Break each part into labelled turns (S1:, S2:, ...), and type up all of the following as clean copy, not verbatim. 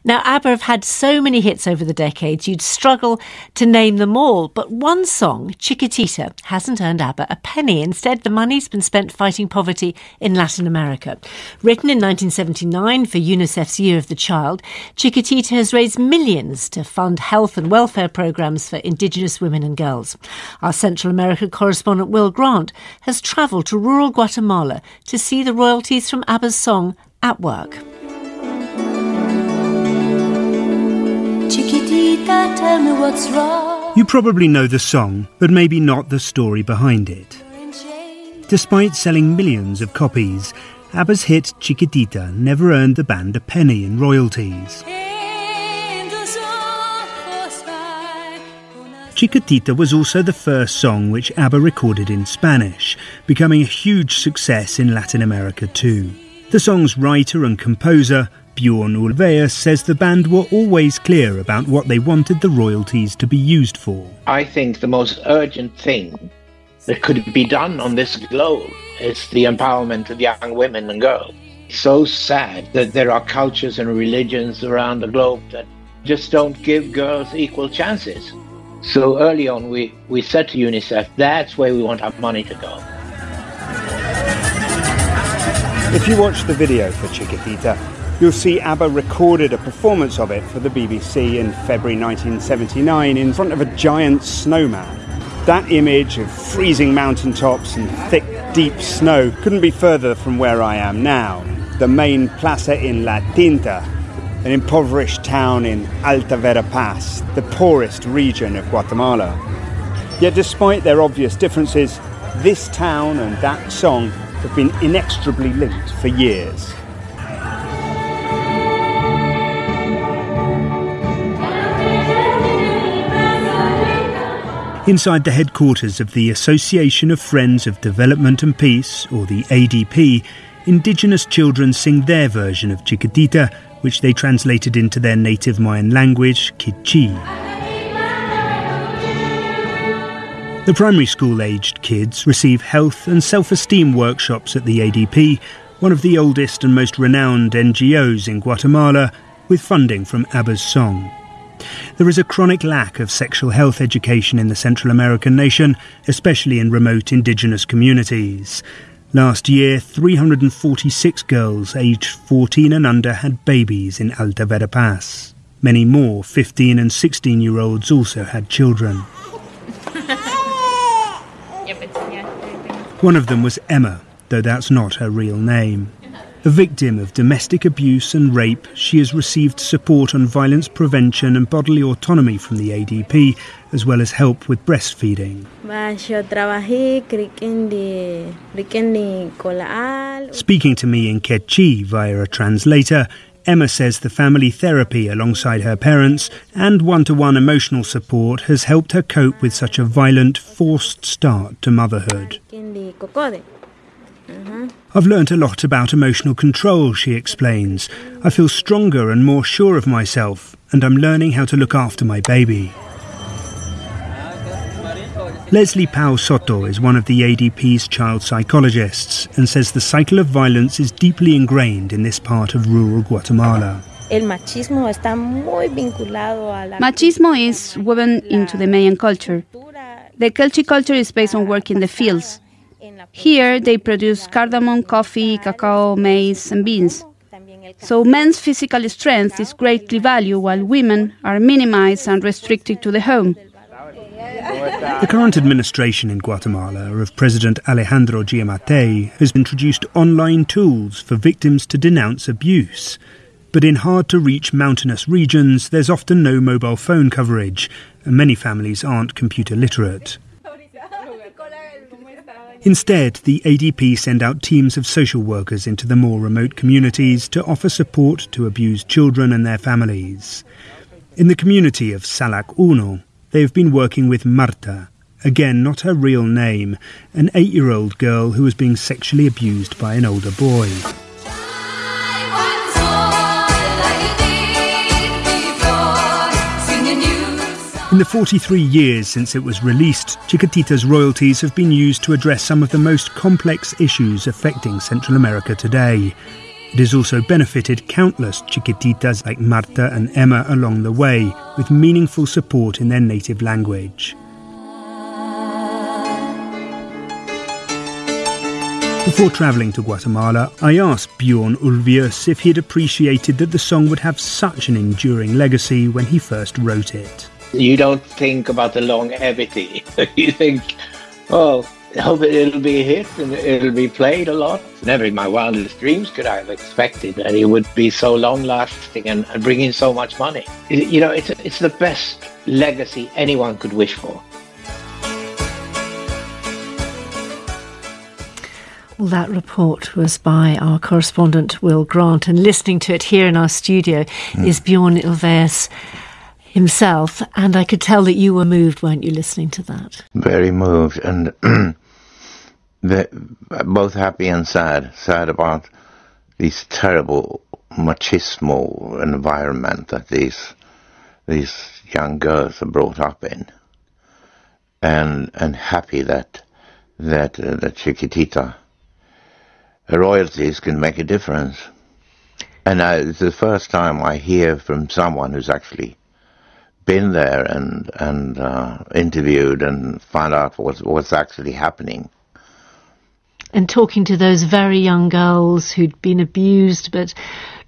S1: Now, ABBA have had so many hits over the decades, you'd struggle to name them all. But one song, Chiquitita, hasn't earned ABBA a penny. Instead, the money's been spent fighting poverty in Latin America. Written in 1979 for Unicef's Year of the Child, Chiquitita has raised millions to fund health and welfare programmes for indigenous women and girls. Our Central America correspondent Will Grant has travelled to rural Guatemala to see the royalties from ABBA's song at work.
S2: Chiquitita, tell me what's wrong.
S3: You probably know the song, but maybe not the story behind it. Despite selling millions of copies, ABBA's hit Chiquitita never earned the band a penny in royalties. Chiquitita was also the first song which ABBA recorded in Spanish, becoming a huge success in Latin America too. The song's writer and composer, Bjorn Ulvaeus, says the band were always clear about what they wanted the royalties to be used for.
S4: I think the most urgent thing that could be done on this globe is the empowerment of young women and girls. It's so sad that there are cultures and religions around the globe that just don't give girls equal chances. So early on we said to UNICEF, that's where we want our money to go.
S3: If you watch the video for Chiquitita, you'll see ABBA recorded a performance of it for the BBC in February 1979 in front of a giant snowman. That image of freezing mountaintops and thick, deep snow couldn't be further from where I am now, the main plaza in La Tinta, an impoverished town in Alta Verapaz, the poorest region of Guatemala. Yet despite their obvious differences, this town and that song have been inextricably linked for years. Inside the headquarters of the Association of Friends of Development and Peace, or the ADP, indigenous children sing their version of Chiquitita, which they translated into their native Mayan language, Quiché. The primary school-aged kids receive health and self-esteem workshops at the ADP, one of the oldest and most renowned NGOs in Guatemala, with funding from ABBA's song. There is a chronic lack of sexual health education in the Central American nation, especially in remote indigenous communities. Last year, 346 girls aged 14 and under had babies in Alta Verapaz. Many more 15 and 16-year-olds also had children. One of them was Emma, though that's not her real name. A victim of domestic abuse and rape, she has received support on violence prevention and bodily autonomy from the ADP, as well as help with breastfeeding. Speaking to me in Quiché via a translator, Emma says the family therapy alongside her parents and one-to-one emotional support has helped her cope with such a violent, forced start to motherhood. I've learnt a lot about emotional control, she explains. I feel stronger and more sure of myself, and I'm learning how to look after my baby. Leslie Pau Soto is one of the ADP's child psychologists and says the cycle of violence is deeply ingrained in this part of rural Guatemala.
S5: Machismo is woven into the Mayan culture. The Kelchi culture is based on work in the fields. Here they produce cardamom, coffee, cacao, maize and beans. So men's physical strength is greatly valued while women are minimized and restricted to the home.
S3: The current administration in Guatemala of President Alejandro Giammattei has introduced online tools for victims to denounce abuse. But in hard-to-reach mountainous regions, there's often no mobile phone coverage, and many families aren't computer literate. Instead, the ADP send out teams of social workers into the more remote communities to offer support to abused children and their families. In the community of Salac Uno, they have been working with Marta, again not her real name, an 8-year-old girl who was being sexually abused by an older boy. In the 43 years since it was released, Chiquitita's royalties have been used to address some of the most complex issues affecting Central America today. It has also benefited countless Chiquititas like Marta and Emma along the way, with meaningful support in their native language. Before travelling to Guatemala, I asked Bjorn Ulvaeus if he'd appreciated that the song would have such an enduring legacy when he first wrote it.
S4: You don't think about the longevity. You think, oh, I hope it'll be a hit and it'll be played a lot. Never in my wildest dreams could I have expected that it would be so long-lasting and bring in so much money. You know, it's the best legacy anyone could wish for.
S1: Well, that report was by our correspondent Will Grant, and listening to it here in our studio is Bjorn Ulvaeus himself, and I could tell that you were moved, weren't you, listening to that?
S6: Very moved, and both happy and sad. Sad about this terrible machismo environment that these young girls are brought up in, and happy that Chiquitita royalties can make a difference. And it's the first time I hear from someone who's actually been there and interviewed and found out what's actually happening.
S1: And talking to those very young girls who'd been abused, but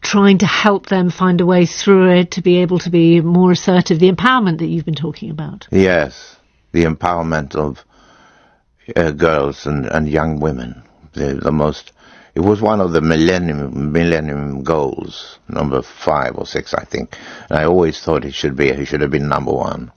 S1: trying to help them find a way through it, to be able to be more assertive, the empowerment that you've been talking about.
S6: Yes, the empowerment of girls and young women. It was one of the millennium goals, number 5 or 6, I think. And I always thought he should have been number 1.